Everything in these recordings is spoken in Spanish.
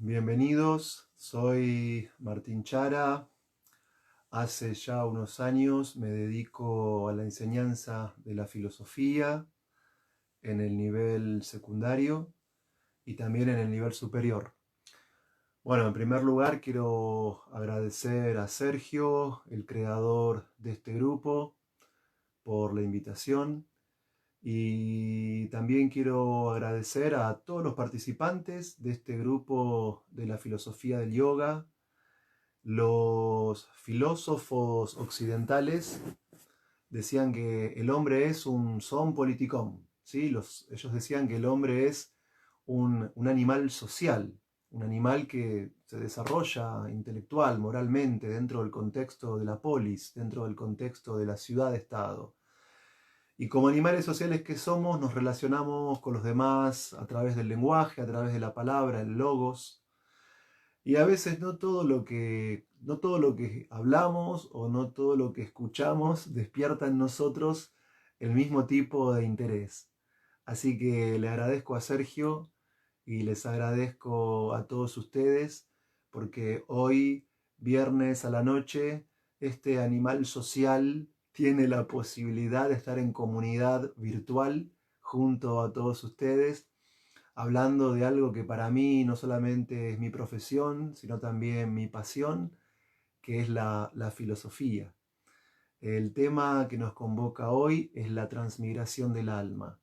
Bienvenidos, soy Martín Chara. Hace ya unos años me dedico a la enseñanza de la filosofía en el nivel secundario y también en el nivel superior. Bueno, en primer lugar quiero agradecer a Sergio, el creador de este grupo, por la invitación. Y también quiero agradecer a todos los participantes de este grupo de la filosofía del yoga. Los filósofos occidentales decían que el hombre es un zoon politikon, ¿sí? Ellos decían que el hombre es un animal social, un animal que se desarrolla intelectual, moralmente, dentro del contexto de la polis, dentro del contexto de la ciudad-estado. Y como animales sociales que somos, nos relacionamos con los demás a través del lenguaje, a través de la palabra, el logos. Y a veces no todo lo que hablamos o no todo lo que escuchamos despierta en nosotros el mismo tipo de interés. Así que le agradezco a Sergio y les agradezco a todos ustedes porque hoy, viernes a la noche, este animal social tiene la posibilidad de estar en comunidad virtual junto a todos ustedes, hablando de algo que para mí no solamente es mi profesión, sino también mi pasión, que es la filosofía. El tema que nos convoca hoy es la transmigración del alma.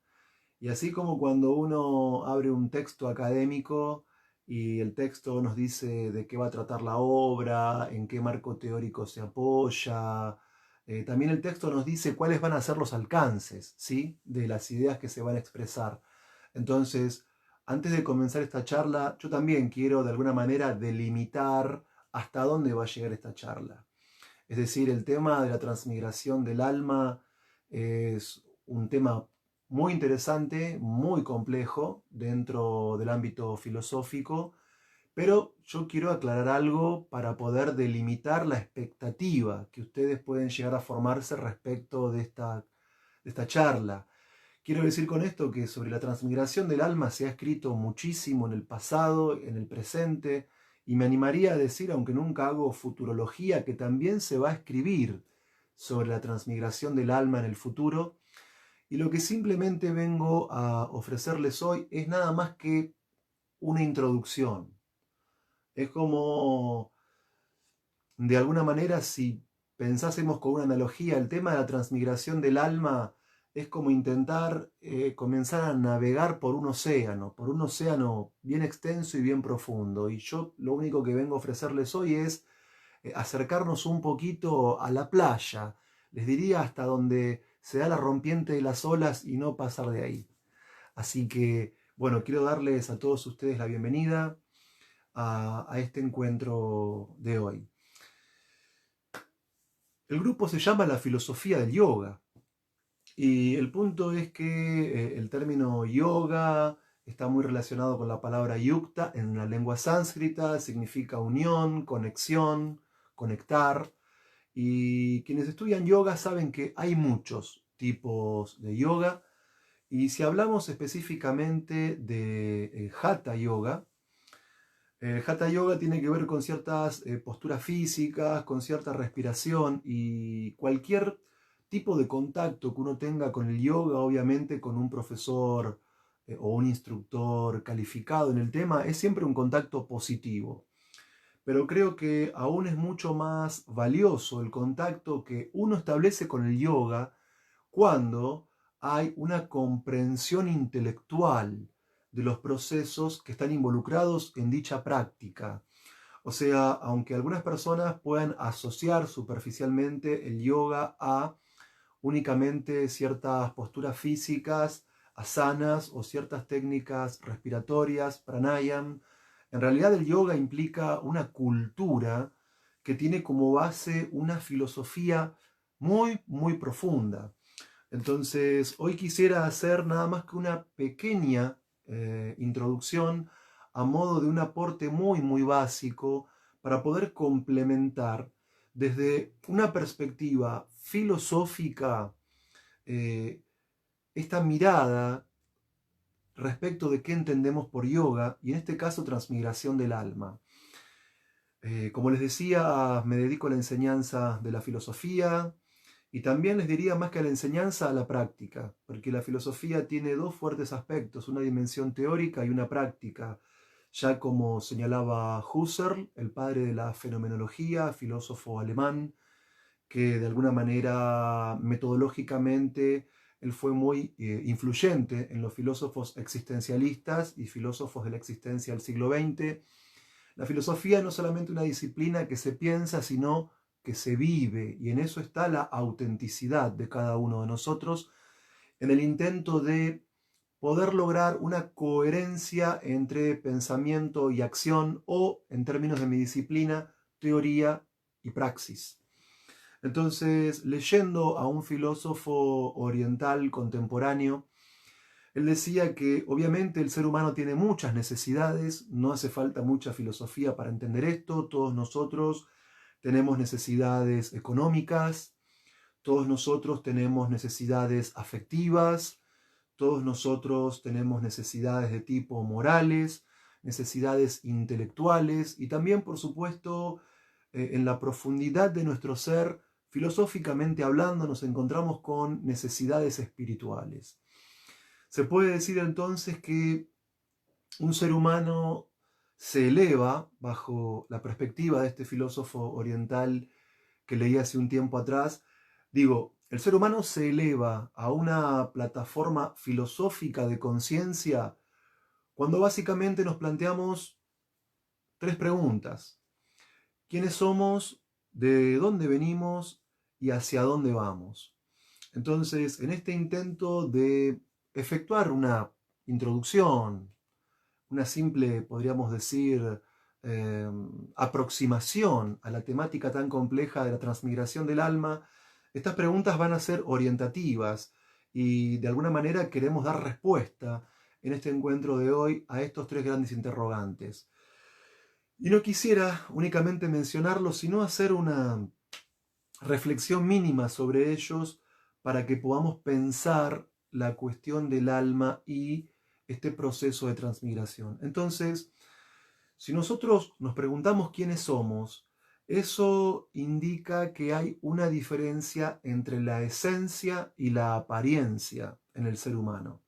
Y así como cuando uno abre un texto académico y el texto nos dice de qué va a tratar la obra, en qué marco teórico se apoya, también el texto nos dice cuáles van a ser los alcances, ¿sí?, de las ideas que se van a expresar. Entonces, antes de comenzar esta charla, yo también quiero de alguna manera delimitar hasta dónde va a llegar esta charla. Es decir, el tema de la transmigración del alma es un tema muy interesante, muy complejo dentro del ámbito filosófico, pero yo quiero aclarar algo para poder delimitar la expectativa que ustedes pueden llegar a formarse respecto de esta charla. Quiero decir con esto que sobre la transmigración del alma se ha escrito muchísimo en el pasado, en el presente, y me animaría a decir, aunque nunca hago futurología, que también se va a escribir sobre la transmigración del alma en el futuro. Y lo que simplemente vengo a ofrecerles hoy es nada más que una introducción. Es como, de alguna manera, si pensásemos con una analogía, el tema de la transmigración del alma es como intentar comenzar a navegar por un océano bien extenso y bien profundo. Y yo lo único que vengo a ofrecerles hoy es acercarnos un poquito a la playa, les diría hasta donde se da la rompiente de las olas y no pasar de ahí. Así que, bueno, quiero darles a todos ustedes la bienvenida a este encuentro de hoy. El grupo se llama La Filosofía del Yoga y el punto es que el término yoga está muy relacionado con la palabra yukta en la lengua sánscrita, significa unión, conexión, conectar. Y quienes estudian yoga saben que hay muchos tipos de yoga. Y si hablamos específicamente de Hatha Yoga, el Hatha Yoga tiene que ver con ciertas posturas físicas, con cierta respiración y cualquier tipo de contacto que uno tenga con el yoga, obviamente con un profesor o un instructor calificado en el tema, es siempre un contacto positivo. Pero creo que aún es mucho más valioso el contacto que uno establece con el yoga cuando hay una comprensión intelectual de los procesos que están involucrados en dicha práctica. O sea, aunque algunas personas puedan asociar superficialmente el yoga a únicamente ciertas posturas físicas, asanas o ciertas técnicas respiratorias, pranayam, en realidad el yoga implica una cultura que tiene como base una filosofía muy, muy profunda. Entonces, hoy quisiera hacer nada más que una pequeña introducción a modo de un aporte muy, muy básico para poder complementar desde una perspectiva filosófica eh, esta mirada respecto de qué entendemos por yoga y en este caso transmigración del alma. Como les decía, me dedico a la enseñanza de la filosofía y también les diría más que a la enseñanza, a la práctica, porque la filosofía tiene dos fuertes aspectos, una dimensión teórica y una práctica. Ya como señalaba Husserl, el padre de la fenomenología, filósofo alemán, que de alguna manera metodológicamente él fue muy influyente en los filósofos existencialistas y filósofos de la existencia del siglo XX. La filosofía no es solamente una disciplina que se piensa, sino que se vive, y en eso está la autenticidad de cada uno de nosotros, en el intento de poder lograr una coherencia entre pensamiento y acción, o, en términos de mi disciplina, teoría y praxis. Entonces, leyendo a un filósofo oriental contemporáneo, él decía que obviamente el ser humano tiene muchas necesidades, no hace falta mucha filosofía para entender esto, todos nosotros tenemos necesidades económicas, todos nosotros tenemos necesidades afectivas, todos nosotros tenemos necesidades de tipo morales, necesidades intelectuales y también, por supuesto, en la profundidad de nuestro ser, filosóficamente hablando, nos encontramos con necesidades espirituales. Se puede decir entonces que un ser humano se eleva bajo la perspectiva de este filósofo oriental que leí hace un tiempo atrás. Digo, el ser humano se eleva a una plataforma filosófica de conciencia cuando básicamente nos planteamos tres preguntas. ¿Quiénes somos? ¿De dónde venimos? ¿Y hacia dónde vamos? Entonces, en este intento de efectuar una introducción, una simple, podríamos decir, aproximación a la temática tan compleja de la transmigración del alma, estas preguntas van a ser orientativas y de alguna manera queremos dar respuesta en este encuentro de hoy a estos tres grandes interrogantes. Y no quisiera únicamente mencionarlos, sino hacer una reflexión mínima sobre ellos para que podamos pensar la cuestión del alma y este proceso de transmigración. Entonces, si nosotros nos preguntamos quiénes somos, eso indica que hay una diferencia entre la esencia y la apariencia en el ser humano.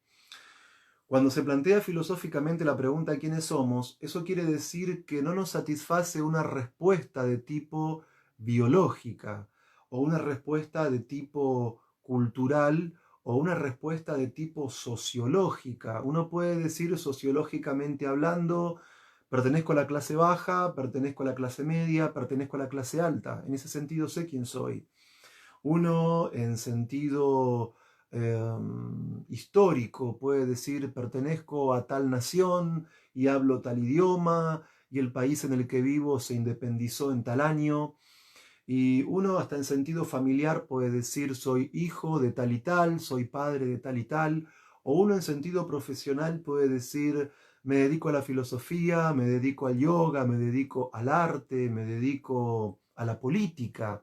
Cuando se plantea filosóficamente la pregunta ¿quiénes somos?, eso quiere decir que no nos satisface una respuesta de tipo biológica, o una respuesta de tipo cultural, o una respuesta de tipo sociológica. Uno puede decir sociológicamente hablando, pertenezco a la clase baja, pertenezco a la clase media, pertenezco a la clase alta. En ese sentido sé quién soy. Uno en sentido histórico puede decir pertenezco a tal nación y hablo tal idioma y el país en el que vivo se independizó en tal año. Y uno hasta en sentido familiar puede decir soy hijo de tal y tal, soy padre de tal y tal. O uno en sentido profesional puede decir me dedico a la filosofía, me dedico al yoga, me dedico al arte, me dedico a la política.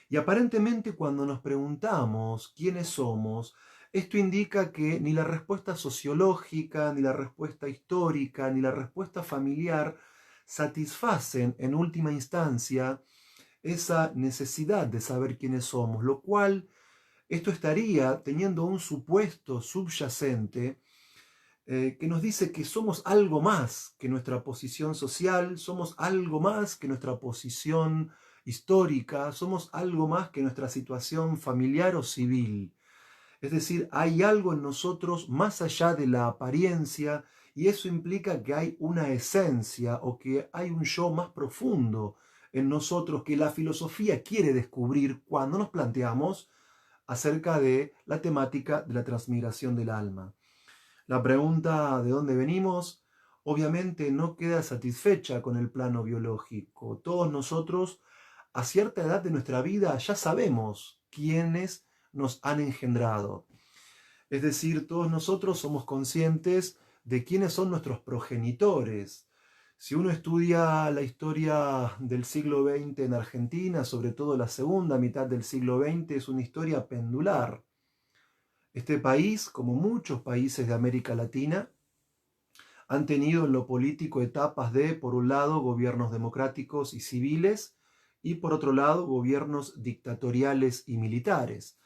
Y aparentemente cuando nos preguntamos quiénes somos, esto indica que ni la respuesta sociológica, ni la respuesta histórica, ni la respuesta familiar satisfacen en última instancia esa necesidad de saber quiénes somos, lo cual esto estaría teniendo un supuesto subyacente que nos dice que somos algo más que nuestra posición social, somos algo más que nuestra posición histórica, somos algo más que nuestra situación familiar o civil. Es decir, hay algo en nosotros más allá de la apariencia y eso implica que hay una esencia o que hay un yo más profundo en nosotros que la filosofía quiere descubrir cuando nos planteamos acerca de la temática de la transmigración del alma. La pregunta de dónde venimos obviamente no queda satisfecha con el plano biológico. Todos nosotros a cierta edad de nuestra vida ya sabemos quiénes nos han engendrado. Es decir, todos nosotros somos conscientes de quiénes son nuestros progenitores. Si uno estudia la historia del siglo XX en Argentina, sobre todo la segunda mitad del siglo XX, es una historia pendular. Este país, como muchos países de América Latina, han tenido en lo político etapas de, por un lado, gobiernos democráticos y civiles, y por otro lado, gobiernos dictatoriales y militares.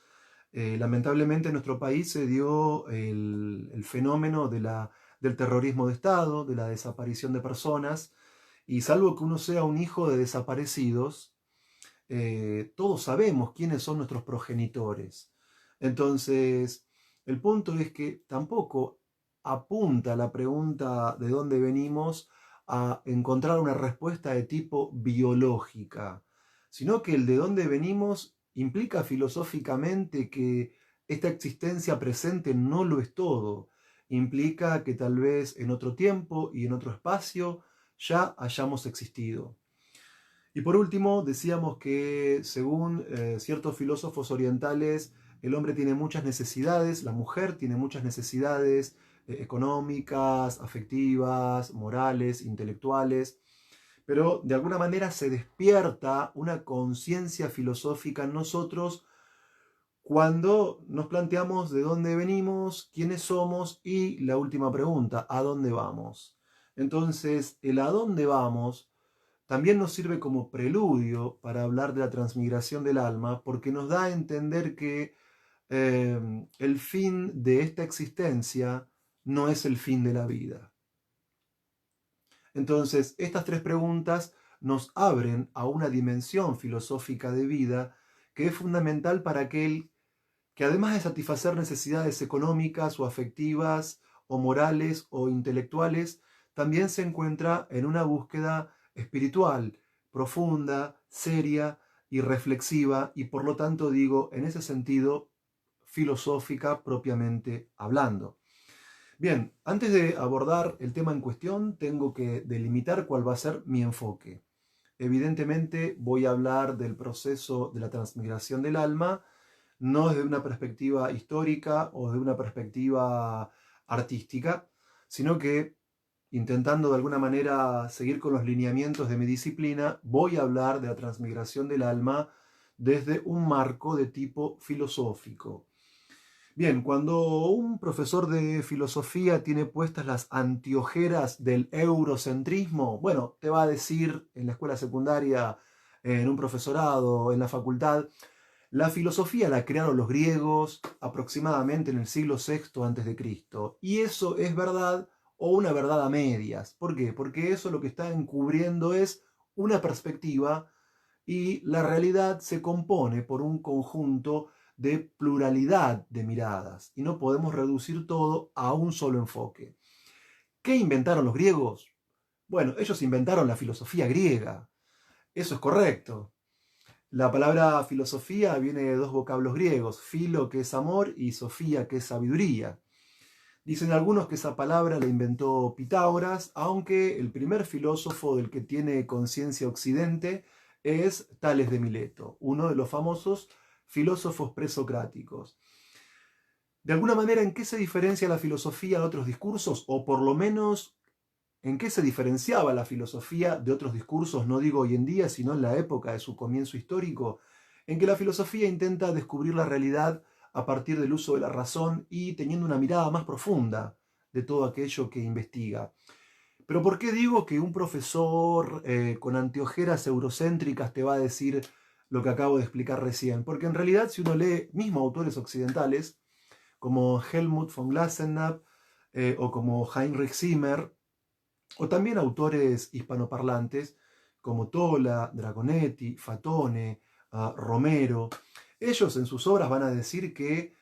Lamentablemente en nuestro país se dio el fenómeno del terrorismo de Estado, de la desaparición de personas, y salvo que uno sea un hijo de desaparecidos, todos sabemos quiénes son nuestros progenitores. Entonces, el punto es que tampoco apunta la pregunta de dónde venimos a encontrar una respuesta de tipo biológica, sino que el de dónde venimos implica filosóficamente que esta existencia presente no lo es todo. Implica que tal vez en otro tiempo y en otro espacio ya hayamos existido. Y por último, decíamos que según ciertos filósofos orientales, el hombre tiene muchas necesidades, la mujer tiene muchas necesidades económicas, afectivas, morales, intelectuales, pero de alguna manera se despierta una conciencia filosófica en nosotros cuando nos planteamos de dónde venimos, quiénes somos y la última pregunta, ¿a dónde vamos? Entonces, el a dónde vamos también nos sirve como preludio para hablar de la transmigración del alma, porque nos da a entender que el fin de esta existencia no es el fin de la vida. Entonces, estas tres preguntas nos abren a una dimensión filosófica de vida que es fundamental para aquel que, además de satisfacer necesidades económicas o afectivas o morales o intelectuales, también se encuentra en una búsqueda espiritual, profunda, seria y reflexiva, y por lo tanto digo, en ese sentido, filosófica propiamente hablando. Bien, antes de abordar el tema en cuestión, tengo que delimitar cuál va a ser mi enfoque. Evidentemente voy a hablar del proceso de la transmigración del alma, no desde una perspectiva histórica o desde una perspectiva artística, sino que intentando de alguna manera seguir con los lineamientos de mi disciplina, voy a hablar de la transmigración del alma desde un marco de tipo filosófico. Bien, cuando un profesor de filosofía tiene puestas las anteojeras del eurocentrismo, bueno, te va a decir en la escuela secundaria, en un profesorado, en la facultad, la filosofía la crearon los griegos aproximadamente en el siglo VI a.C. Y eso es verdad o una verdad a medias. ¿Por qué? Porque eso lo que está encubriendo es una perspectiva y la realidad se compone por un conjunto de pluralidad de miradas y no podemos reducir todo a un solo enfoque. ¿Qué inventaron los griegos? Bueno, ellos inventaron la filosofía griega. Eso es correcto. La palabra filosofía viene de dos vocablos griegos, filo, que es amor, y sofía, que es sabiduría. Dicen algunos que esa palabra la inventó Pitágoras, aunque el primer filósofo del que tiene conciencia Occidente es Tales de Mileto, uno de los famosos filósofos presocráticos. De alguna manera, ¿en qué se diferencia la filosofía de otros discursos? O por lo menos, ¿en qué se diferenciaba la filosofía de otros discursos? No digo hoy en día, sino en la época de su comienzo histórico, en que la filosofía intenta descubrir la realidad a partir del uso de la razón y teniendo una mirada más profunda de todo aquello que investiga. Pero ¿por qué digo que un profesor con anteojeras eurocéntricas te va a decir lo que acabo de explicar recién? Porque en realidad, si uno lee mismo autores occidentales, como Helmut von Glassenab o como Heinrich Zimmer, o también autores hispanoparlantes como Tola, Dragonetti, Fatone, Romero. Ellos en sus obras van a decir que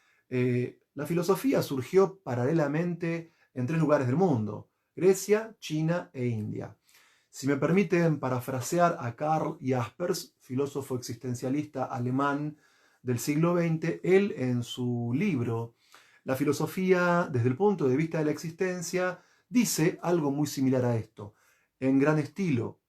la filosofía surgió paralelamente en tres lugares del mundo: Grecia, China e India. Si me permiten parafrasear a Karl Jaspers, filósofo existencialista alemán del siglo XX, él en su libro La filosofía desde el punto de vista de la existencia dice algo muy similar a esto. En gran estilo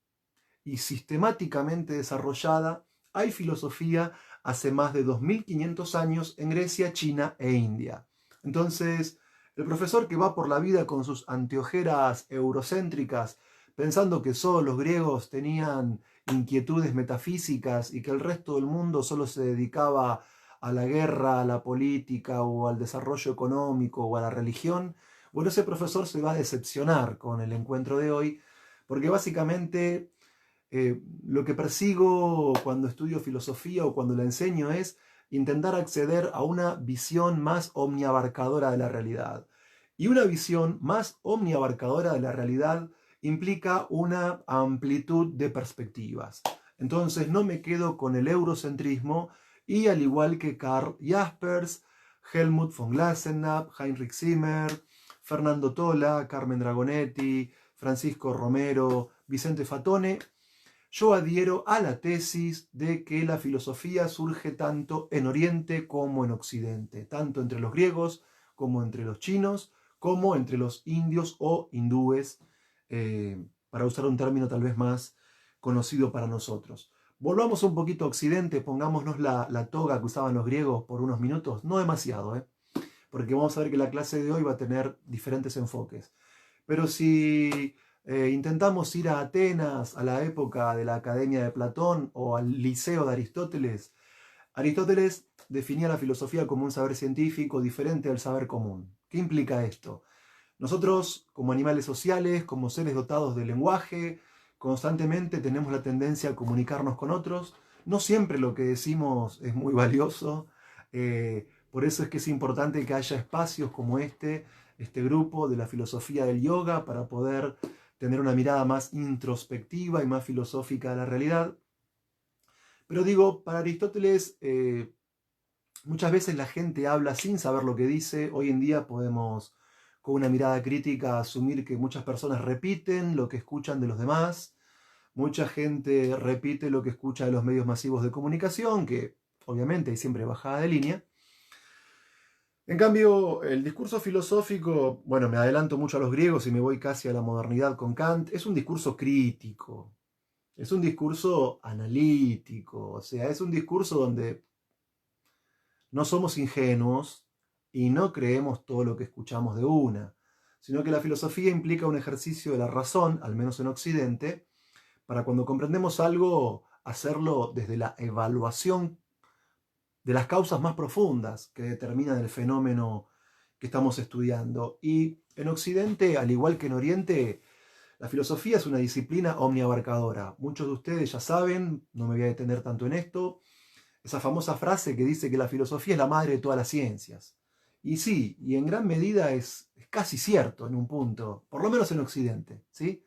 y sistemáticamente desarrollada, hay filosofía hace más de 2500 años en Grecia, China e India. Entonces, el profesor que va por la vida con sus anteojeras eurocéntricas, pensando que solo los griegos tenían inquietudes metafísicas y que el resto del mundo solo se dedicaba a la guerra, a la política o al desarrollo económico o a la religión, Bueno, ese profesor se va a decepcionar con el encuentro de hoy, porque básicamente lo que persigo cuando estudio filosofía o cuando la enseño es intentar acceder a una visión más omniabarcadora de la realidad. Y una visión más omniabarcadora de la realidad implica una amplitud de perspectivas. Entonces no me quedo con el eurocentrismo y al igual que Karl Jaspers, Helmut von Glassenapp, Heinrich Zimmer, Fernando Tola, Carmen Dragonetti, Francisco Romero, Vicente Fatone, yo adhiero a la tesis de que la filosofía surge tanto en Oriente como en Occidente, tanto entre los griegos como entre los chinos, como entre los indios o hindúes, para usar un término tal vez más conocido para nosotros. Volvamos un poquito a Occidente, pongámonos la toga que usaban los griegos por unos minutos, no demasiado, porque vamos a ver que la clase de hoy va a tener diferentes enfoques. Pero si intentamos ir a Atenas, a la época de la Academia de Platón o al Liceo de Aristóteles, Aristóteles definía la filosofía como un saber científico diferente al saber común. ¿Qué implica esto? Nosotros, como animales sociales, como seres dotados de lenguaje, constantemente tenemos la tendencia a comunicarnos con otros. No siempre lo que decimos es muy valioso. Por eso es que es importante que haya espacios como este grupo de la filosofía del yoga, para poder tener una mirada más introspectiva y más filosófica de la realidad. Pero digo, para Aristóteles, muchas veces la gente habla sin saber lo que dice. Hoy en día podemos, con una mirada crítica, asumir que muchas personas repiten lo que escuchan de los demás. Mucha gente repite lo que escucha de los medios masivos de comunicación, que obviamente hay siempre bajada de línea. En cambio, el discurso filosófico, bueno, me adelanto mucho a los griegos y me voy casi a la modernidad con Kant, es un discurso crítico, es un discurso analítico, o sea, es un discurso donde no somos ingenuos y no creemos todo lo que escuchamos de una, sino que la filosofía implica un ejercicio de la razón, al menos en Occidente, para cuando comprendemos algo, hacerlo desde la evaluación de las causas más profundas que determinan el fenómeno que estamos estudiando. Y en Occidente, al igual que en Oriente, la filosofía es una disciplina omniabarcadora. Muchos de ustedes ya saben, no me voy a detener tanto en esto, esa famosa frase que dice que la filosofía es la madre de todas las ciencias. Y sí, y en gran medida es casi cierto en un punto, por lo menos en Occidente, ¿sí?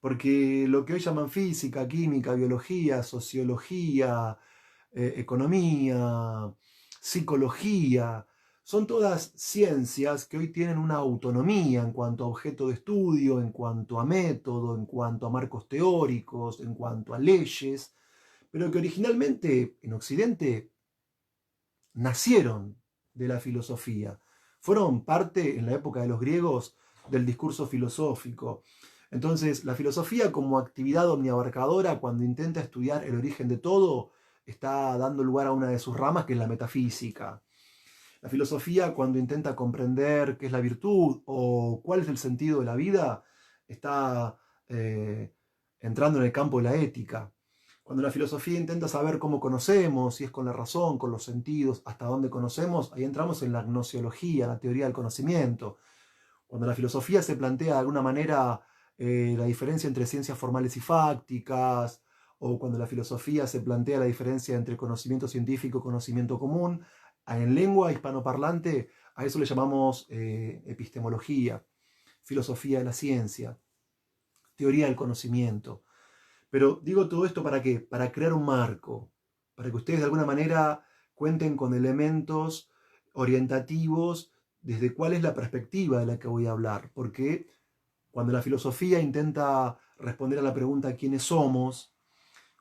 Porque lo que hoy llaman física, química, biología, sociología, economía, psicología, son todas ciencias que hoy tienen una autonomía en cuanto a objeto de estudio, en cuanto a método, en cuanto a marcos teóricos, en cuanto a leyes, pero que originalmente en Occidente nacieron de la filosofía. Fueron parte, en la época de los griegos, del discurso filosófico. Entonces, la filosofía como actividad omniabarcadora, cuando intenta estudiar el origen de todo, está dando lugar a una de sus ramas, que es la metafísica. La filosofía, cuando intenta comprender qué es la virtud o cuál es el sentido de la vida, está entrando en el campo de la ética. Cuando la filosofía intenta saber cómo conocemos, si es con la razón, con los sentidos, hasta dónde conocemos, ahí entramos en la gnoseología, la teoría del conocimiento. Cuando la filosofía se plantea de alguna manera la diferencia entre ciencias formales y fácticas, o cuando la filosofía se plantea la diferencia entre conocimiento científico y conocimiento común, en lengua hispanoparlante a eso le llamamos epistemología, filosofía de la ciencia, teoría del conocimiento. Pero digo todo esto ¿para qué? Para crear un marco, para que ustedes de alguna manera cuenten con elementos orientativos desde cuál es la perspectiva de la que voy a hablar. Porque cuando la filosofía intenta responder a la pregunta ¿quiénes somos?,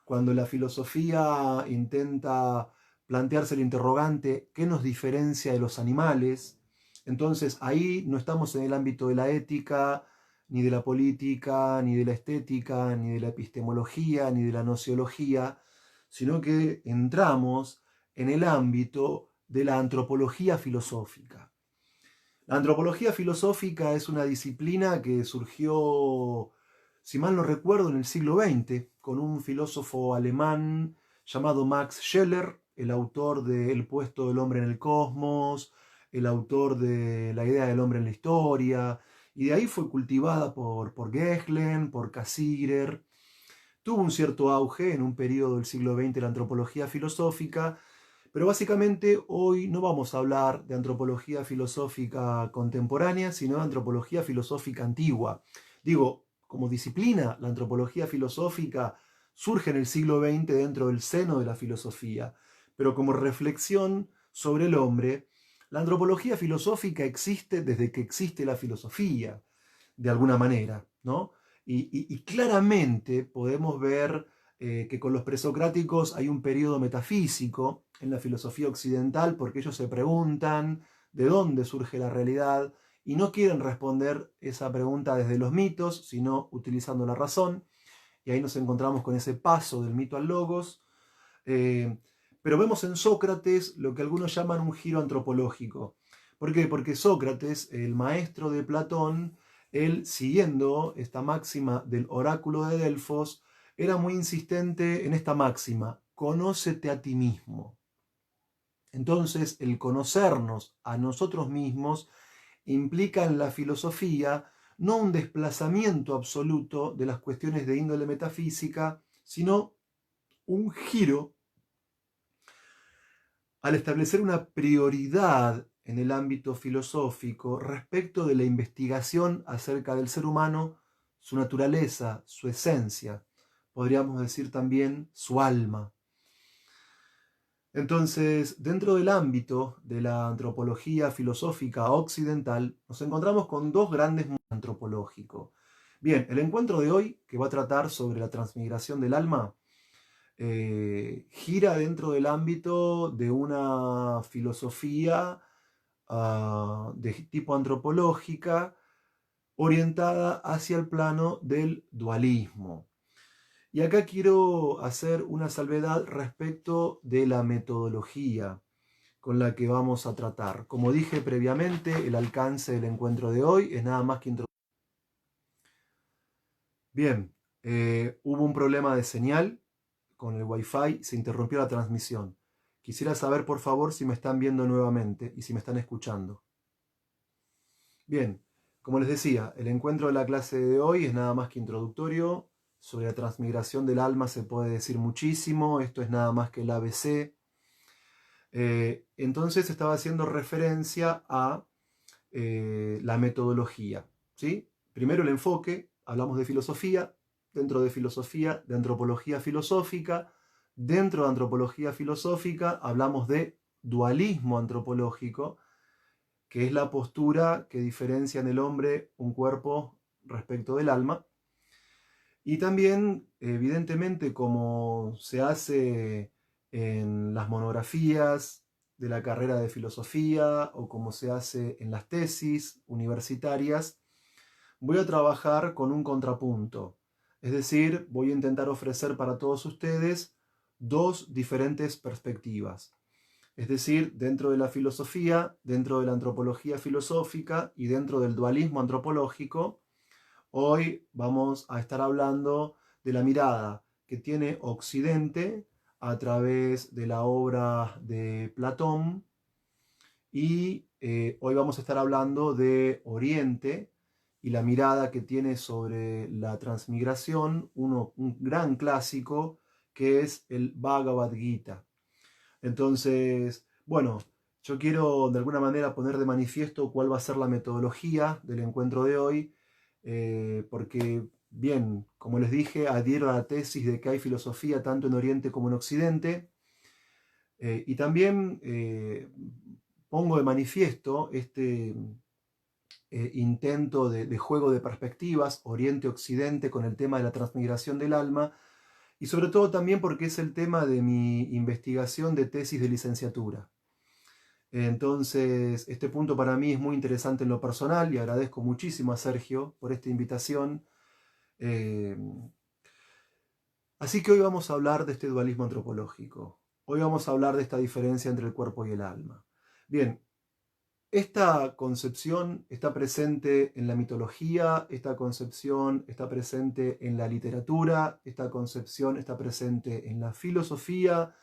cuando la filosofía intenta plantearse el interrogante ¿qué nos diferencia de los animales?, entonces ahí no estamos en el ámbito de la ética, ni de la política, ni de la estética, ni de la epistemología, ni de la nociología, sino que entramos en el ámbito de la antropología filosófica. La antropología filosófica es una disciplina que surgió, si mal no recuerdo, en el siglo XX, con un filósofo alemán llamado Max Scheler, el autor de El puesto del hombre en el cosmos, el autor de La idea del hombre en la historia, y de ahí fue cultivada por Gehlen, por Cassirer. Tuvo un cierto auge en un periodo del siglo XX la antropología filosófica, pero básicamente hoy no vamos a hablar de antropología filosófica contemporánea, sino de antropología filosófica antigua. Digo, como disciplina, la antropología filosófica surge en el siglo XX dentro del seno de la filosofía, pero como reflexión sobre el hombre, la antropología filosófica existe desde que existe la filosofía, de alguna manera, ¿no? Y claramente podemos ver que con los presocráticos hay un periodo metafísico en la filosofía occidental, porque ellos se preguntan de dónde surge la realidad y no quieren responder esa pregunta desde los mitos, sino utilizando la razón. Y ahí nos encontramos con ese paso del mito al logos. Pero vemos en Sócrates lo que algunos llaman un giro antropológico. ¿Por qué? Porque Sócrates, el maestro de Platón, él, siguiendo esta máxima del oráculo de Delfos, era muy insistente en esta máxima: conócete a ti mismo. Entonces, el conocernos a nosotros mismos implica en la filosofía no un desplazamiento absoluto de las cuestiones de índole metafísica, sino un giro al establecer una prioridad en el ámbito filosófico respecto de la investigación acerca del ser humano, su naturaleza, su esencia, podríamos decir también su alma. Entonces, dentro del ámbito de la antropología filosófica occidental, nos encontramos con dos grandes mundos antropológicos. Bien, el encuentro de hoy, que va a tratar sobre la transmigración del alma, gira dentro del ámbito de una filosofía de tipo antropológica orientada hacia el plano del dualismo. Y acá quiero hacer una salvedad respecto de la metodología con la que vamos a tratar. Como dije previamente, el alcance del encuentro de hoy es nada más que introducir. Bien, hubo un problema de señal con el Wi-Fi, se interrumpió la transmisión. Quisiera saber, por favor, si me están viendo nuevamente y si me están escuchando. Bien, como les decía, el encuentro de la clase de hoy es nada más que introductorio. Sobre la transmigración del alma se puede decir muchísimo, esto es nada más que el ABC. Entonces estaba haciendo referencia a la metodología, ¿sí? Primero el enfoque, hablamos de filosofía, dentro de filosofía, de antropología filosófica, dentro de antropología filosófica hablamos de dualismo antropológico, que es la postura que diferencia en el hombre un cuerpo respecto del alma. Y también, evidentemente, como se hace en las monografías de la carrera de filosofía o como se hace en las tesis universitarias, voy a trabajar con un contrapunto. Es decir, voy a intentar ofrecer para todos ustedes dos diferentes perspectivas. Es decir, dentro de la filosofía, dentro de la antropología filosófica y dentro del dualismo antropológico, hoy vamos a estar hablando de la mirada que tiene Occidente a través de la obra de Platón y hoy vamos a estar hablando de Oriente y la mirada que tiene sobre la transmigración, un gran clásico que es el Bhagavad Gita. Entonces, bueno, yo quiero de alguna manera poner de manifiesto cuál va a ser la metodología del encuentro de hoy, porque, bien, como les dije, adhiero a la tesis de que hay filosofía tanto en Oriente como en Occidente, y también pongo de manifiesto este intento de juego de perspectivas, Oriente-Occidente, con el tema de la transmigración del alma, y sobre todo también porque es el tema de mi investigación de tesis de licenciatura. Entonces, este punto para mí es muy interesante en lo personal y agradezco muchísimo a Sergio por esta invitación. Así que hoy vamos a hablar de este dualismo antropológico. Hoy vamos a hablar de esta diferencia entre el cuerpo y el alma. Bien, esta concepción está presente en la mitología, esta concepción está presente en la literatura, esta concepción está presente en la filosofía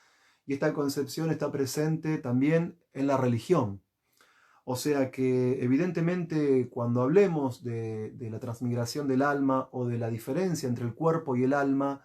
y esta concepción está presente también en la religión. O sea que evidentemente cuando hablemos de la transmigración del alma o de la diferencia entre el cuerpo y el alma,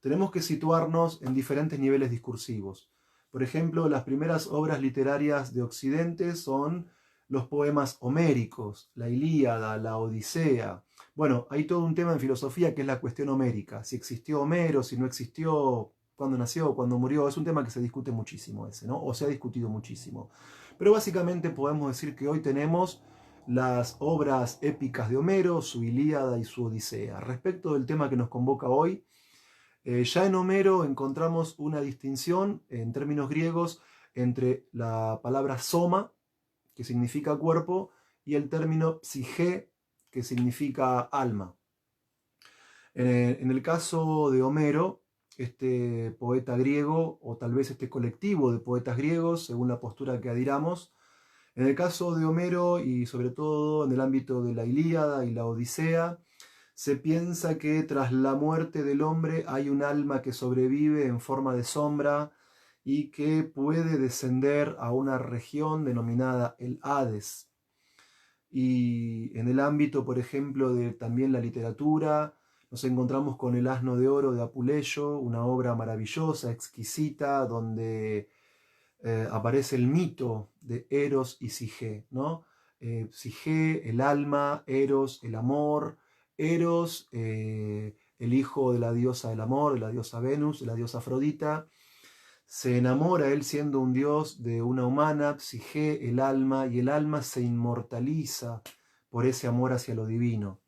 tenemos que situarnos en diferentes niveles discursivos. Por ejemplo, las primeras obras literarias de Occidente son los poemas homéricos, la Ilíada, la Odisea. Bueno, hay todo un tema en filosofía que es la cuestión homérica. Si existió Homero, si no existió, cuándo nació, cuándo murió. Es un tema que se discute muchísimo ese, ¿no? O se ha discutido muchísimo. Pero básicamente podemos decir que hoy tenemos las obras épicas de Homero, su Ilíada y su Odisea. Respecto del tema que nos convoca hoy, ya en Homero encontramos una distinción en términos griegos entre la palabra soma, que significa cuerpo, y el término psige, que significa alma. En el caso de Homero, este poeta griego, o tal vez este colectivo de poetas griegos, según la postura que adhiramos, en el caso de Homero y sobre todo en el ámbito de la Ilíada y la Odisea, se piensa que tras la muerte del hombre hay un alma que sobrevive en forma de sombra y que puede descender a una región denominada el Hades. Y en el ámbito, por ejemplo, de también la literatura, nos encontramos con El asno de oro de Apuleyo, una obra maravillosa, exquisita, donde aparece el mito de Eros y Sige, ¿no? Sige, el alma, Eros, el amor, Eros, el hijo de la diosa del amor, de la diosa Venus, de la diosa Afrodita, se enamora él siendo un dios de una humana, Sige, el alma, y el alma se inmortaliza por ese amor hacia lo divino.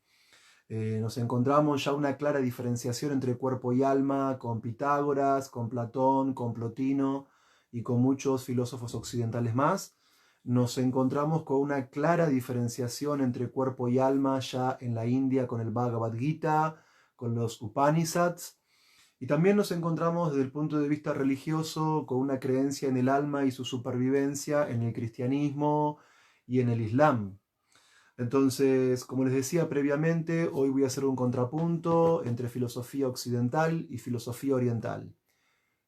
Nos encontramos ya una clara diferenciación entre cuerpo y alma con Pitágoras, con Platón, con Plotino y con muchos filósofos occidentales más. Nos encontramos con una clara diferenciación entre cuerpo y alma ya en la India con el Bhagavad Gita, con los Upanishads. Y también nos encontramos desde el punto de vista religioso con una creencia en el alma y su supervivencia en el cristianismo y en el islam. Entonces, como les decía previamente, hoy voy a hacer un contrapunto entre filosofía occidental y filosofía oriental.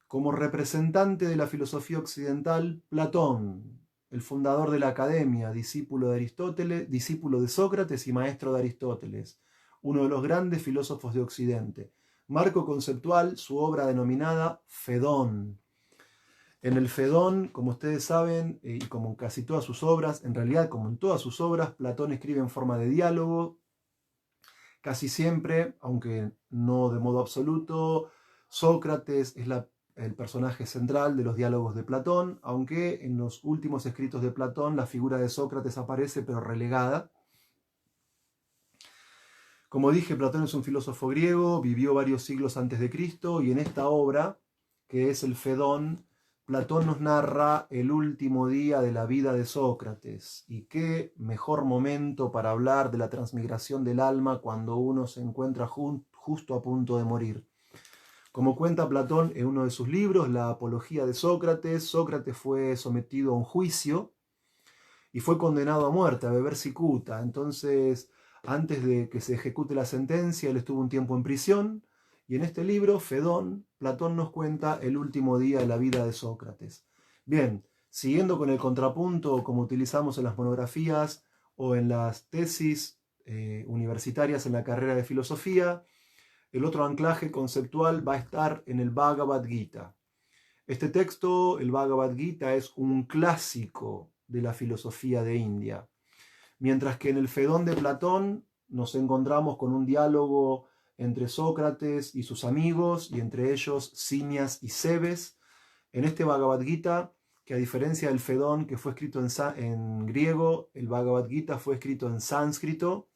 Como representante de la filosofía occidental, Platón, el fundador de la academia, discípulo de Aristóteles, discípulo de Sócrates y maestro de Aristóteles, uno de los grandes filósofos de Occidente. Marco conceptual, su obra denominada Fedón. En el Fedón, como ustedes saben, y como en casi todas sus obras, en realidad como en todas sus obras, Platón escribe en forma de diálogo, casi siempre, aunque no de modo absoluto. Sócrates es el personaje central de los diálogos de Platón, aunque en los últimos escritos de Platón la figura de Sócrates aparece pero relegada. Como dije, Platón es un filósofo griego, vivió varios siglos antes de Cristo, y en esta obra, que es el Fedón, Platón nos narra el último día de la vida de Sócrates. Y qué mejor momento para hablar de la transmigración del alma cuando uno se encuentra justo a punto de morir. Como cuenta Platón en uno de sus libros, La Apología de Sócrates, Sócrates fue sometido a un juicio y fue condenado a muerte, a beber cicuta. Entonces, antes de que se ejecute la sentencia, él estuvo un tiempo en prisión. Y en este libro, Fedón, Platón nos cuenta el último día de la vida de Sócrates. Bien, siguiendo con el contrapunto, como utilizamos en las monografías o en las tesis universitarias en la carrera de filosofía, el otro anclaje conceptual va a estar en el Bhagavad Gita. Este texto, el Bhagavad Gita, es un clásico de la filosofía de India. Mientras que en el Fedón de Platón nos encontramos con un diálogo entre Sócrates y sus amigos, y entre ellos Sinias y Cebes. En este Bhagavad Gita, que a diferencia del Fedón que fue escrito en griego, el Bhagavad Gita fue escrito en sánscrito.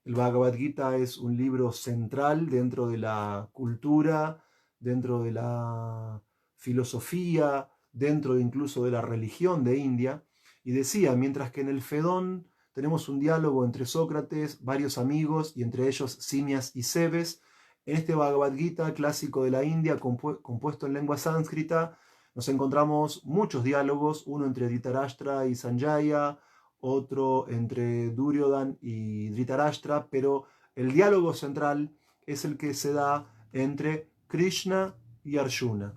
El Bhagavad Gita es un libro central dentro de la cultura, dentro de la filosofía, dentro incluso de la religión de India. Y decía, mientras que en el Fedón tenemos un diálogo entre Sócrates, varios amigos, y entre ellos Sinias y Cebes, en este Bhagavad Gita clásico de la India, compuesto en lengua sánscrita, nos encontramos muchos diálogos, uno entre Dhritarashtra y Sanjaya, otro entre Duryodhan y Dhritarashtra, pero el diálogo central es el que se da entre Krishna y Arjuna.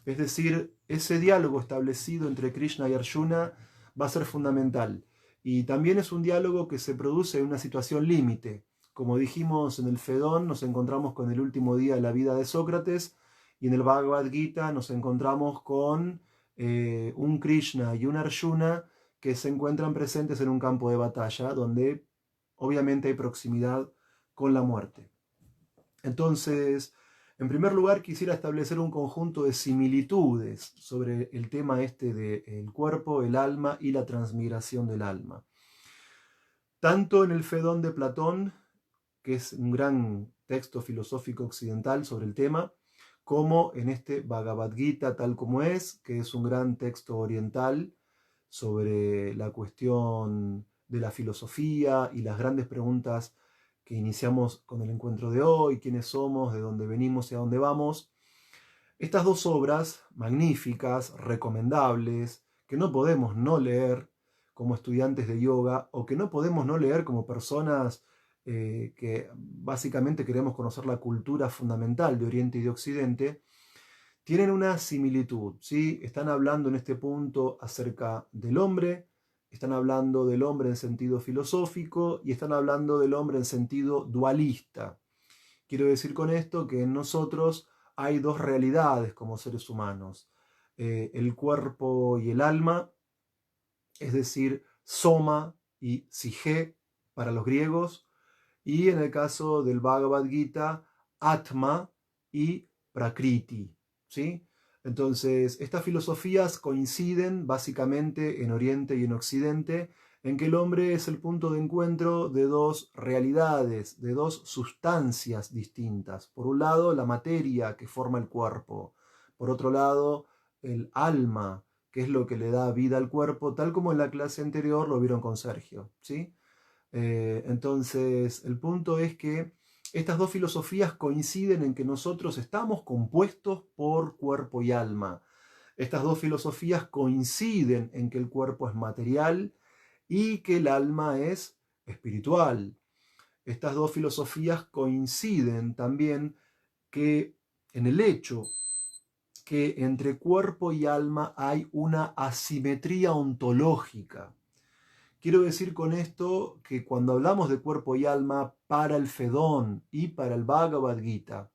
Es decir, ese diálogo establecido entre Krishna y Arjuna va a ser fundamental. Y también es un diálogo que se produce en una situación límite. Como dijimos en el Fedón, nos encontramos con el último día de la vida de Sócrates, y en el Bhagavad Gita nos encontramos con un Krishna y un Arjuna que se encuentran presentes en un campo de batalla, donde obviamente hay proximidad con la muerte. Entonces, en primer lugar, quisiera establecer un conjunto de similitudes sobre el tema este del cuerpo, el alma y la transmigración del alma. Tanto en el Fedón de Platón, que es un gran texto filosófico occidental sobre el tema, como en este Bhagavad Gita tal como es, que es un gran texto oriental sobre la cuestión de la filosofía y las grandes preguntas que iniciamos con el encuentro de hoy: quiénes somos, de dónde venimos y a dónde vamos. Estas dos obras magníficas, recomendables, que no podemos no leer como estudiantes de yoga, o que no podemos no leer como personas que básicamente queremos conocer la cultura fundamental de Oriente y de Occidente, tienen una similitud, ¿sí? Están hablando en este punto acerca del hombre, están hablando del hombre en sentido filosófico y están hablando del hombre en sentido dualista. Quiero decir con esto que en nosotros hay dos realidades como seres humanos: el cuerpo y el alma, es decir, soma y psique para los griegos, y en el caso del Bhagavad Gita, Atma y Prakriti, ¿sí? Entonces, estas filosofías coinciden básicamente en Oriente y en Occidente, en que el hombre es el punto de encuentro de dos realidades, de dos sustancias distintas. Por un lado, la materia que forma el cuerpo. Por otro lado, el alma, que es lo que le da vida al cuerpo, tal como en la clase anterior lo vieron con Sergio, ¿sí? Entonces, el punto es que estas dos filosofías coinciden en que nosotros estamos compuestos por cuerpo y alma. Estas dos filosofías coinciden en que el cuerpo es material y que el alma es espiritual. Estas dos filosofías coinciden también que en el hecho que entre cuerpo y alma hay una asimetría ontológica. Quiero decir con esto que cuando hablamos de cuerpo y alma para el Fedón y para el Bhagavad Gita,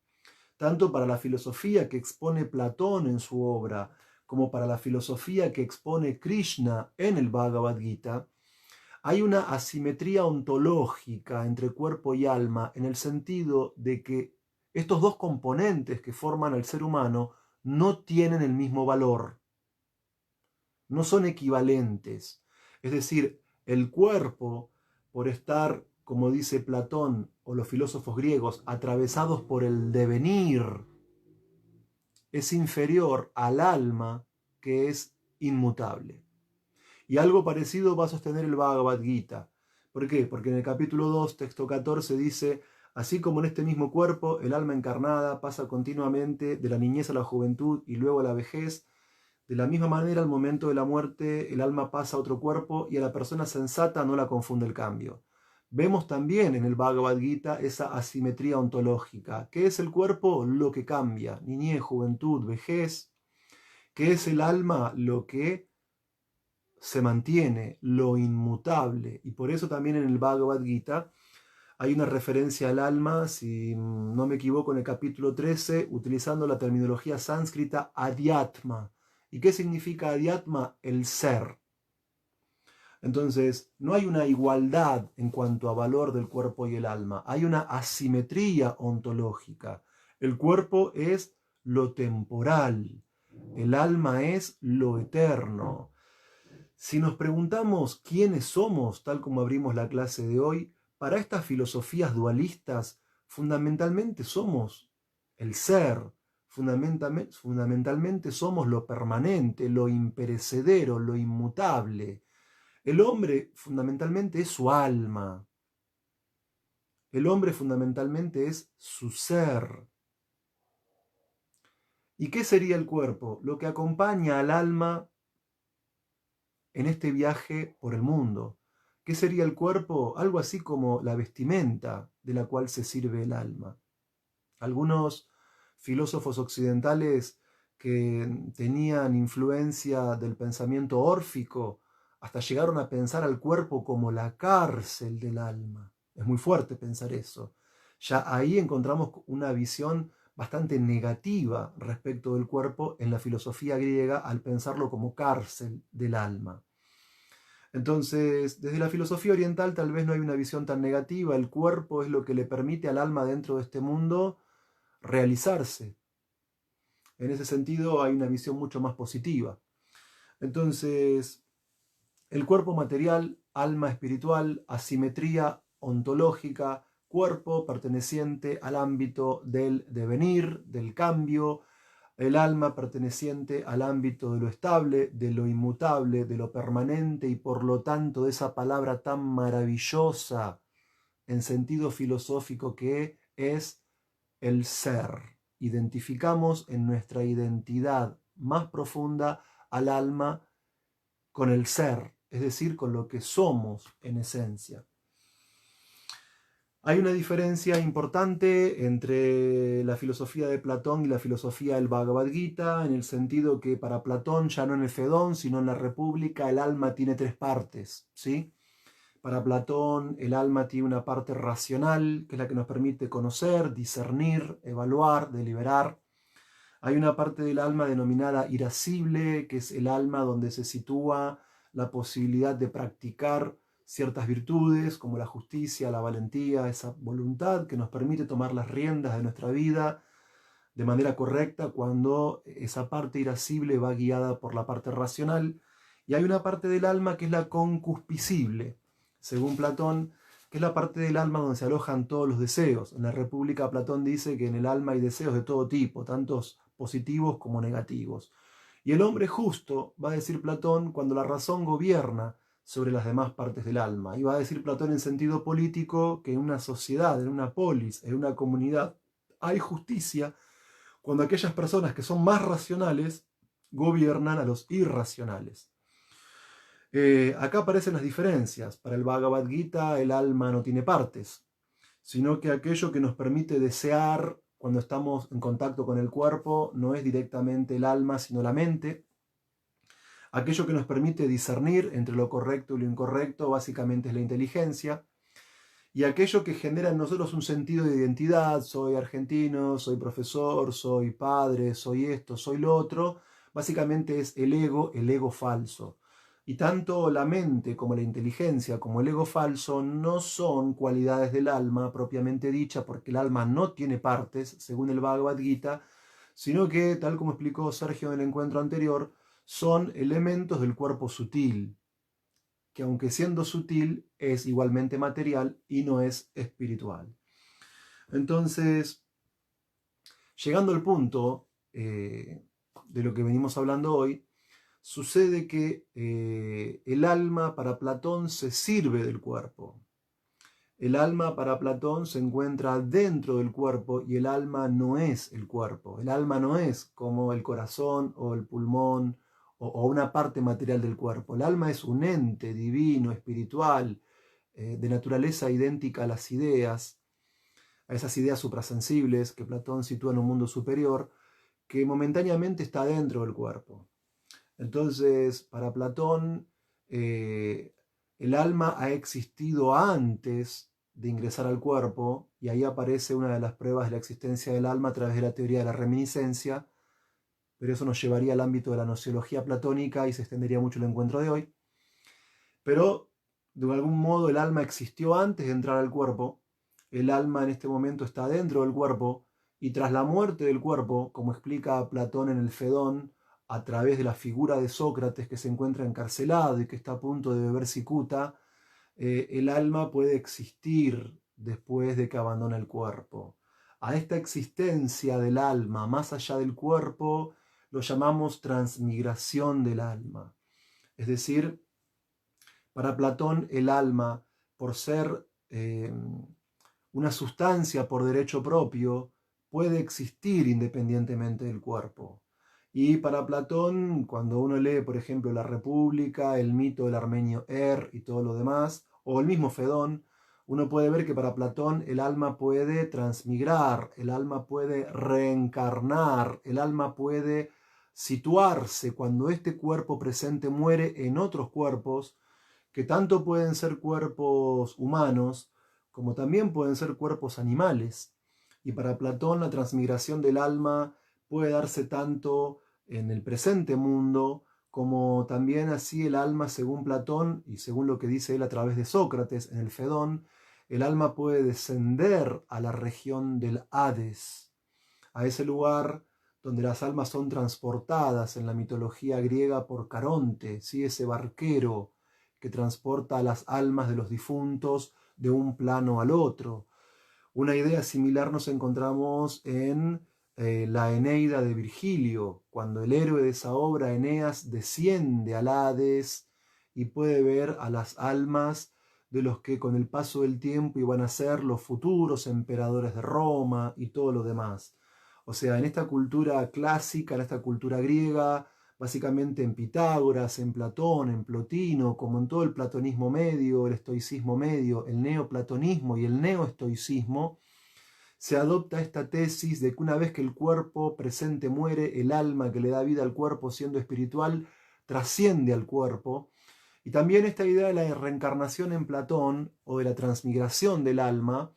tanto para la filosofía que expone Platón en su obra, como para la filosofía que expone Krishna en el Bhagavad Gita, hay una asimetría ontológica entre cuerpo y alma, en el sentido de que estos dos componentes que forman al ser humano no tienen el mismo valor, no son equivalentes. Es decir, el cuerpo, por estar, como dice Platón o los filósofos griegos, atravesados por el devenir, es inferior al alma, que es inmutable. Y algo parecido va a sostener el Bhagavad Gita. ¿Por qué? Porque en el capítulo 2, texto 14, dice: así como en este mismo cuerpo, el alma encarnada pasa continuamente de la niñez a la juventud y luego a la vejez, de la misma manera, al momento de la muerte, el alma pasa a otro cuerpo y a la persona sensata no la confunde el cambio. Vemos también en el Bhagavad Gita esa asimetría ontológica. ¿Qué es el cuerpo? Lo que cambia: niñez, juventud, vejez. ¿Qué es el alma? Lo que se mantiene, lo inmutable. Y por eso también en el Bhagavad Gita hay una referencia al alma, si no me equivoco, en el capítulo 13, utilizando la terminología sánscrita adhyatma. ¿Y qué significa adhyatma? El ser. Entonces, no hay una igualdad en cuanto a valor del cuerpo y el alma, hay una asimetría ontológica. El cuerpo es lo temporal, el alma es lo eterno. Si nos preguntamos quiénes somos, tal como abrimos la clase de hoy, para estas filosofías dualistas, fundamentalmente somos el ser, fundamentalmente somos lo permanente, lo imperecedero, lo inmutable. El hombre fundamentalmente es su alma. El hombre fundamentalmente es su ser. ¿Y qué sería el cuerpo? Lo que acompaña al alma en este viaje por el mundo. ¿Qué sería el cuerpo? Algo así como la vestimenta de la cual se sirve el alma. Algunos filósofos occidentales que tenían influencia del pensamiento órfico hasta llegaron a pensar al cuerpo como la cárcel del alma. Es muy fuerte pensar eso. Ya ahí encontramos una visión bastante negativa respecto del cuerpo en la filosofía griega al pensarlo como cárcel del alma. Entonces, desde la filosofía oriental tal vez no hay una visión tan negativa. El cuerpo es lo que le permite al alma dentro de este mundo realizarse. En ese sentido hay una visión mucho más positiva. Entonces, el cuerpo material, alma espiritual, asimetría ontológica, cuerpo perteneciente al ámbito del devenir, del cambio, el alma perteneciente al ámbito de lo estable, de lo inmutable, de lo permanente y por lo tanto de esa palabra tan maravillosa en sentido filosófico que es el ser. Identificamos en nuestra identidad más profunda al alma con el ser, es decir, con lo que somos en esencia. Hay una diferencia importante entre la filosofía de Platón y la filosofía del Bhagavad Gita, en el sentido que para Platón, ya no en el Fedón, sino en la República, el alma tiene tres partes, ¿sí? Para Platón, el alma tiene una parte racional, que es la que nos permite conocer, discernir, evaluar, deliberar. Hay una parte del alma denominada irascible, que es el alma donde se sitúa la posibilidad de practicar ciertas virtudes como la justicia, la valentía, esa voluntad que nos permite tomar las riendas de nuestra vida de manera correcta cuando esa parte irascible va guiada por la parte racional. Y hay una parte del alma que es la concupiscible, según Platón, que es la parte del alma donde se alojan todos los deseos. En la República Platón dice que en el alma hay deseos de todo tipo, tantos positivos como negativos. Y el hombre justo, va a decir Platón, cuando la razón gobierna sobre las demás partes del alma. Y va a decir Platón en sentido político que en una sociedad, en una polis, en una comunidad, hay justicia cuando aquellas personas que son más racionales gobiernan a los irracionales. Acá aparecen las diferencias. Para el Bhagavad Gita el alma no tiene partes, sino que aquello que nos permite desear cuando estamos en contacto con el cuerpo no es directamente el alma, sino la mente. Aquello que nos permite discernir entre lo correcto y lo incorrecto básicamente es la inteligencia. Y aquello que genera en nosotros un sentido de identidad, soy argentino, soy profesor, soy padre, soy esto, soy lo otro, básicamente es el ego falso. Y tanto la mente como la inteligencia como el ego falso no son cualidades del alma propiamente dicha, porque el alma no tiene partes, según el Bhagavad Gita, sino que, tal como explicó Sergio en el encuentro anterior, son elementos del cuerpo sutil, que aunque siendo sutil es igualmente material y no es espiritual. Entonces, llegando al punto de lo que venimos hablando hoy, sucede que el alma para Platón se sirve del cuerpo. El alma para Platón se encuentra dentro del cuerpo y el alma no es el cuerpo. El alma no es como el corazón o el pulmón o una parte material del cuerpo. El alma es un ente divino, espiritual, de naturaleza idéntica a las ideas, a esas ideas suprasensibles que Platón sitúa en un mundo superior, que momentáneamente está dentro del cuerpo. Entonces, para Platón, el alma ha existido antes de ingresar al cuerpo, y ahí aparece una de las pruebas de la existencia del alma a través de la teoría de la reminiscencia, pero eso nos llevaría al ámbito de la nociología platónica y se extendería mucho el encuentro de hoy. Pero, de algún modo, el alma existió antes de entrar al cuerpo, el alma en este momento está dentro del cuerpo, y tras la muerte del cuerpo, como explica Platón en el Fedón, a través de la figura de Sócrates que se encuentra encarcelado y que está a punto de beber cicuta, el alma puede existir después de que abandona el cuerpo. A esta existencia del alma más allá del cuerpo lo llamamos transmigración del alma. Es decir, para Platón el alma, por ser una sustancia por derecho propio, puede existir independientemente del cuerpo. Y para Platón, cuando uno lee, por ejemplo, La República, el mito del armenio y todo lo demás, o el mismo Fedón, uno puede ver que para Platón el alma puede transmigrar, el alma puede reencarnar, el alma puede situarse cuando este cuerpo presente muere en otros cuerpos, que tanto pueden ser cuerpos humanos, como también pueden ser cuerpos animales. Y para Platón la transmigración del alma puede darse tanto en el presente mundo, como también así el alma, según Platón y según lo que dice él a través de Sócrates en el Fedón, el alma puede descender a la región del Hades, a ese lugar donde las almas son transportadas en la mitología griega por Caronte, ¿sí? Ese barquero que transporta a las almas de los difuntos de un plano al otro. Una idea similar nos encontramos en la Eneida de Virgilio, cuando el héroe de esa obra, Eneas, desciende al Hades y puede ver a las almas de los que con el paso del tiempo iban a ser los futuros emperadores de Roma y todo lo demás. O sea, en esta cultura clásica, en esta cultura griega, básicamente en Pitágoras, en Platón, en Plotino, como en todo el platonismo medio, el estoicismo medio, el neoplatonismo y el neoestoicismo, se adopta esta tesis de que una vez que el cuerpo presente muere, el alma que le da vida al cuerpo siendo espiritual trasciende al cuerpo. Y también esta idea de la reencarnación en Platón o de la transmigración del alma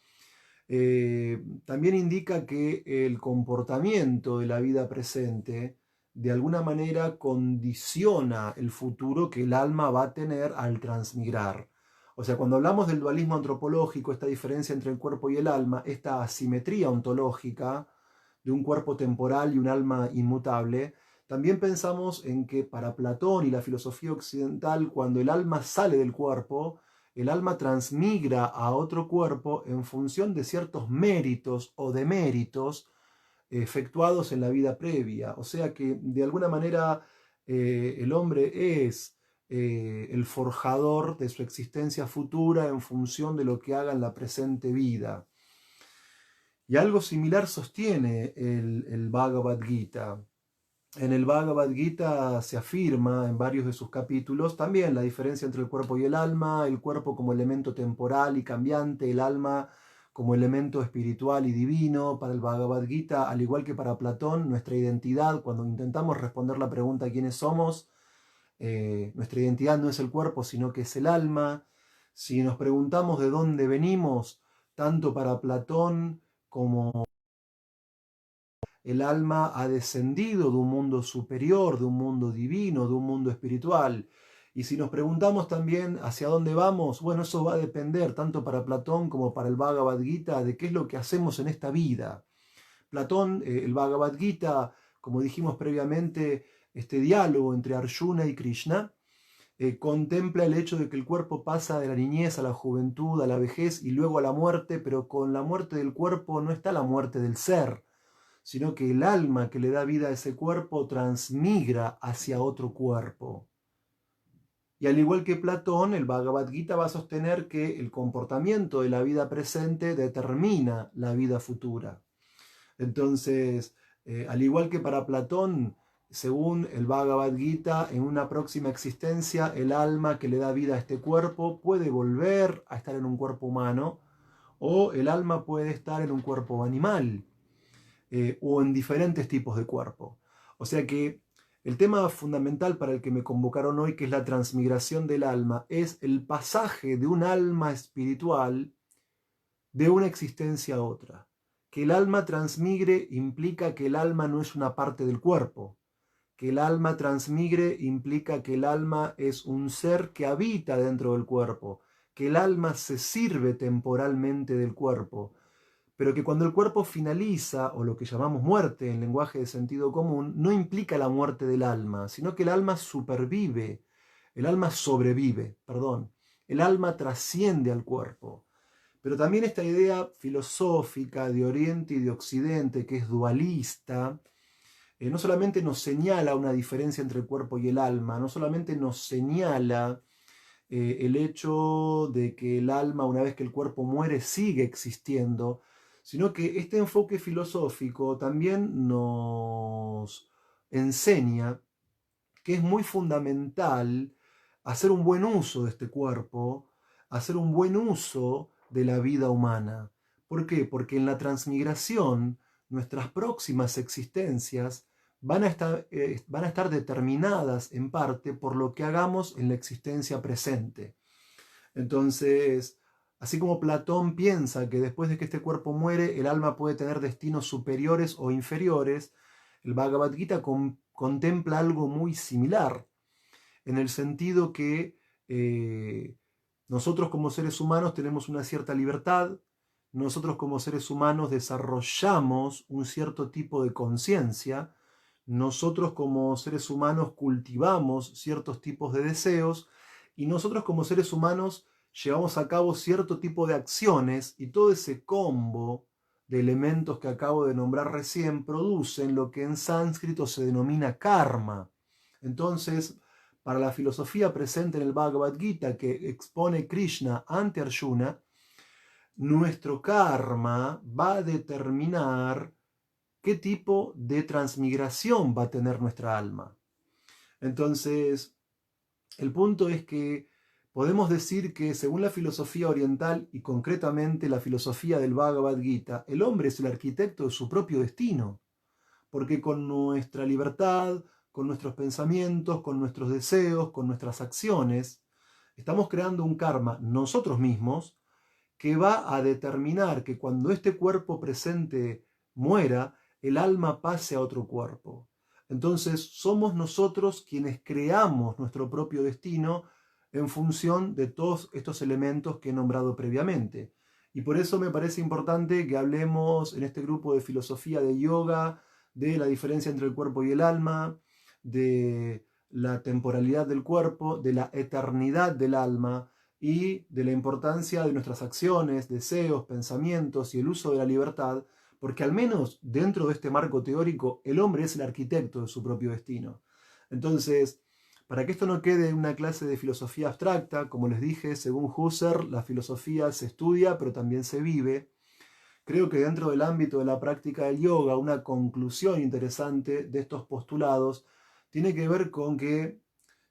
también indica que el comportamiento de la vida presente de alguna manera condiciona el futuro que el alma va a tener al transmigrar. O sea, cuando hablamos del dualismo antropológico, esta diferencia entre el cuerpo y el alma, esta asimetría ontológica de un cuerpo temporal y un alma inmutable, también pensamos en que para Platón y la filosofía occidental, cuando el alma sale del cuerpo, el alma transmigra a otro cuerpo en función de ciertos méritos o deméritos efectuados en la vida previa. O sea que de alguna manera el hombre es el forjador de su existencia futura en función de lo que haga en la presente vida. Y algo similar sostiene el Bhagavad Gita. En el Bhagavad Gita se afirma en varios de sus capítulos también la diferencia entre el cuerpo y el cuerpo como elemento temporal y cambiante, el alma como elemento espiritual y divino. Para el Bhagavad Gita, al igual que para Platón, nuestra identidad, cuando intentamos responder la pregunta ¿quiénes somos? Nuestra identidad no es el cuerpo, sino que es el alma. Si nos preguntamos de dónde venimos, tanto para Platón como el alma ha descendido de un mundo superior, de un mundo divino, de un mundo espiritual. Y si nos preguntamos también hacia dónde vamos, bueno, eso va a depender tanto para Platón como para el Bhagavad Gita de qué es lo que hacemos en esta vida. Platón, el Bhagavad Gita, como dijimos previamente, este diálogo entre Arjuna y Krishna, contempla el hecho de que el cuerpo pasa de la niñez a la juventud, a la vejez y luego a la muerte, pero con la muerte del cuerpo no está la muerte del ser, sino que el alma que le da vida a ese cuerpo transmigra hacia otro cuerpo. Y al igual que Platón, el Bhagavad Gita va a sostener que el comportamiento de la vida presente determina la vida futura. Entonces, al igual que para Platón, según el Bhagavad Gita, en una próxima existencia, el alma que le da vida a este cuerpo puede volver a estar en un cuerpo humano, o el alma puede estar en un cuerpo animal, o en diferentes tipos de cuerpo. O sea que el tema fundamental para el que me convocaron hoy, que es la transmigración del alma, es el pasaje de un alma espiritual de una existencia a otra. Que el alma transmigre implica que el alma no es una parte del cuerpo. Que el alma transmigre implica que el alma es un ser que habita dentro del cuerpo, que el alma se sirve temporalmente del cuerpo, pero que cuando el cuerpo finaliza, o lo que llamamos muerte en lenguaje de sentido común, no implica la muerte del alma, sino que el alma sobrevive, el alma trasciende al cuerpo. Pero también esta idea filosófica de Oriente y de Occidente, que es dualista, no solamente nos señala una diferencia entre el cuerpo y el alma, no solamente nos señala el hecho de que el alma, una vez que el cuerpo muere, sigue existiendo, sino que este enfoque filosófico también nos enseña que es muy fundamental hacer un buen uso de este cuerpo, hacer un buen uso de la vida humana. ¿Por qué? Porque en la transmigración, nuestras próximas existencias van a estar determinadas en parte por lo que hagamos en la existencia presente. Entonces, así como Platón piensa que después de que este cuerpo muere, el alma puede tener destinos superiores o inferiores, el Bhagavad Gita contempla algo muy similar, en el sentido que nosotros como seres humanos tenemos una cierta libertad, nosotros como seres humanos desarrollamos un cierto tipo de conciencia, nosotros como seres humanos cultivamos ciertos tipos de deseos y nosotros como seres humanos llevamos a cabo cierto tipo de acciones y todo ese combo de elementos que acabo de nombrar recién producen lo que en sánscrito se denomina karma. Entonces, para la filosofía presente en el Bhagavad Gita que expone Krishna ante Arjuna, nuestro karma va a determinar qué tipo de transmigración va a tener nuestra alma. Entonces, el punto es que podemos decir que según la filosofía oriental y concretamente la filosofía del Bhagavad Gita, el hombre es el arquitecto de su propio destino, porque con nuestra libertad, con nuestros pensamientos, con nuestros deseos, con nuestras acciones, estamos creando un karma nosotros mismos que va a determinar que cuando este cuerpo presente muera, el alma pase a otro cuerpo. Entonces somos nosotros quienes creamos nuestro propio destino en función de todos estos elementos que he nombrado previamente. Y por eso me parece importante que hablemos en este grupo de filosofía de yoga, de la diferencia entre el cuerpo y el alma, de la temporalidad del cuerpo, de la eternidad del alma, y de la importancia de nuestras acciones, deseos, pensamientos y el uso de la libertad, porque al menos dentro de este marco teórico el hombre es el arquitecto de su propio destino. Entonces, para que esto no quede en una clase de filosofía abstracta, como les dije, según Husserl, la filosofía se estudia pero también se vive. Creo que dentro del ámbito de la práctica del yoga, una conclusión interesante de estos postulados tiene que ver con que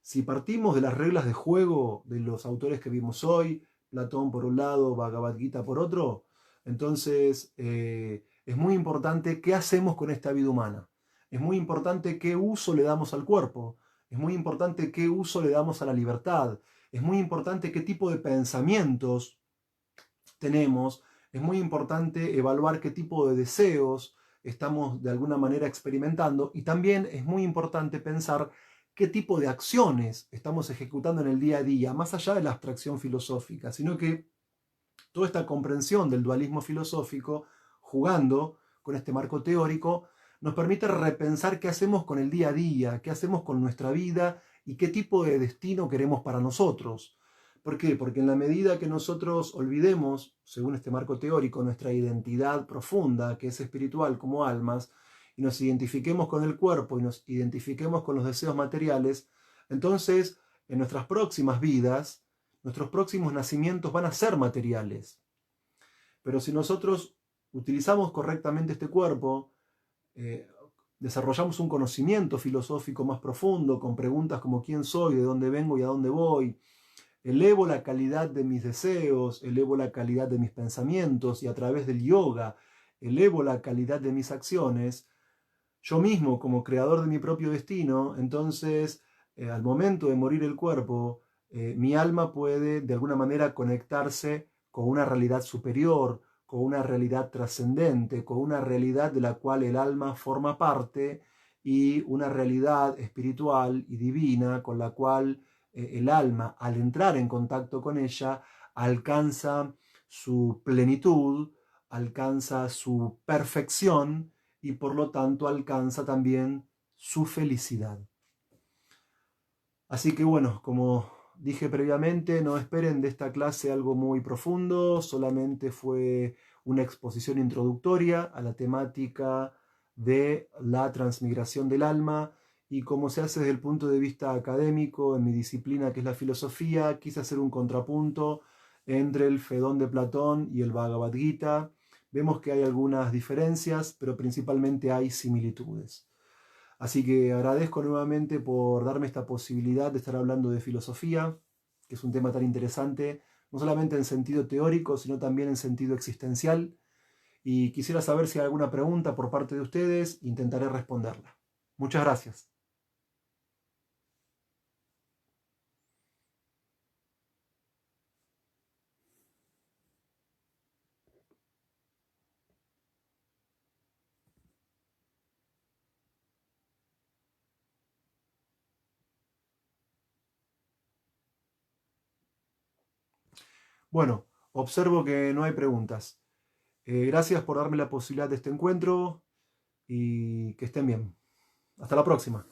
si partimos de las reglas de juego de los autores que vimos hoy, Platón por un lado, Bhagavad Gita por otro, entonces es muy importante qué hacemos con esta vida humana. Es muy importante qué uso le damos al cuerpo. Es muy importante qué uso le damos a la libertad. Es muy importante qué tipo de pensamientos tenemos. Es muy importante evaluar qué tipo de deseos estamos de alguna manera experimentando. Y también es muy importante pensar qué tipo de acciones estamos ejecutando en el día a día, más allá de la abstracción filosófica, sino que toda esta comprensión del dualismo filosófico, jugando con este marco teórico, nos permite repensar qué hacemos con el día a día, qué hacemos con nuestra vida y qué tipo de destino queremos para nosotros. ¿Por qué? Porque en la medida que nosotros olvidemos, según este marco teórico, nuestra identidad profunda, que es espiritual como almas, y nos identifiquemos con el cuerpo y nos identifiquemos con los deseos materiales, entonces en nuestras próximas vidas, nuestros próximos nacimientos van a ser materiales. Pero si nosotros utilizamos correctamente este cuerpo, eh, desarrollamos un conocimiento filosófico más profundo, con preguntas como quién soy, de dónde vengo y a dónde voy, elevo la calidad de mis deseos, elevo la calidad de mis pensamientos y a través del yoga elevo la calidad de mis acciones, yo mismo como creador de mi propio destino, entonces al momento de morir el cuerpo, mi alma puede de alguna manera conectarse con una realidad superior, con una realidad trascendente, con una realidad de la cual el alma forma parte y una realidad espiritual y divina con la cual el alma, al entrar en contacto con ella, alcanza su plenitud, alcanza su perfección y por lo tanto alcanza también su felicidad. Así que bueno, como dije previamente, no esperen de esta clase algo muy profundo, solamente fue una exposición introductoria a la temática de la transmigración del alma y como se hace desde el punto de vista académico en mi disciplina que es la filosofía, quise hacer un contrapunto entre el Fedón de Platón y el Bhagavad Gita. Vemos que hay algunas diferencias, pero principalmente hay similitudes. Así que agradezco nuevamente por darme esta posibilidad de estar hablando de filosofía, que es un tema tan interesante, no solamente en sentido teórico, sino también en sentido existencial. Y quisiera saber si hay alguna pregunta por parte de ustedes, intentaré responderla. Muchas gracias. Bueno, observo que no hay preguntas. Gracias por darme la posibilidad de este encuentro y que estén bien. Hasta la próxima.